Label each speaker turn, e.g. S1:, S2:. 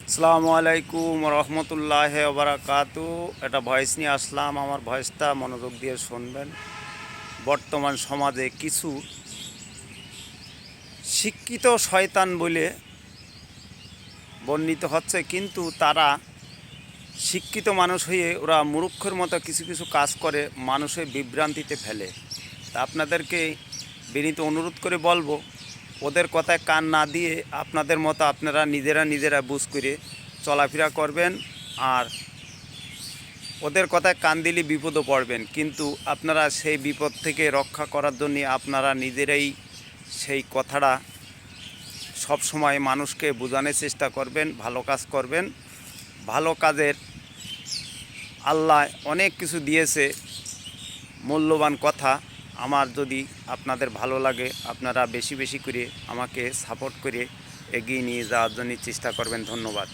S1: আসসালামু আলাইকুম রহমতুল্লাহ বারাকাতু। একটা ভয়েস নিয়ে আসলাম, আমার ভয়েসটা মনোযোগ দিয়ে শুনবেন। বর্তমান সমাজে কিছু শিক্ষিত শয়তান বলে বর্ণিত হচ্ছে, কিন্তু তারা শিক্ষিত মানুষ হয়ে ওরা মূর্খের মতো কিছু কিছু কাজ করে মানুষের বিভ্রান্তিতে ফেলে। তা আপনাদেরকে বিনীত অনুরোধ করে বলবো, ওদের কথায় কান না দিয়ে আপনাদের মতো আপনারা নিজেরা বুঝ করে চলাফেরা করবেন। আর ওদের কথায় কান দিলে বিপদও পড়বেন, কিন্তু আপনারা সেই বিপদ থেকে রক্ষা করার জন্য আপনারা নিজেরাই সেই কথাটা সব সময় মানুষকে বোঝানোর চেষ্টা করবেন, ভালো কাজ করবেন। ভালো কাজের আল্লাহ অনেক কিছু দিয়েছে, মূল্যবান কথা। আমার যদি আপনাদের ভালো লাগে, আপনারা বেশি বেশি করে আমাকে সাপোর্ট করে এগিয়ে নিয়ে যাওয়ার জন্য চেষ্টা করবেন। ধন্যবাদ।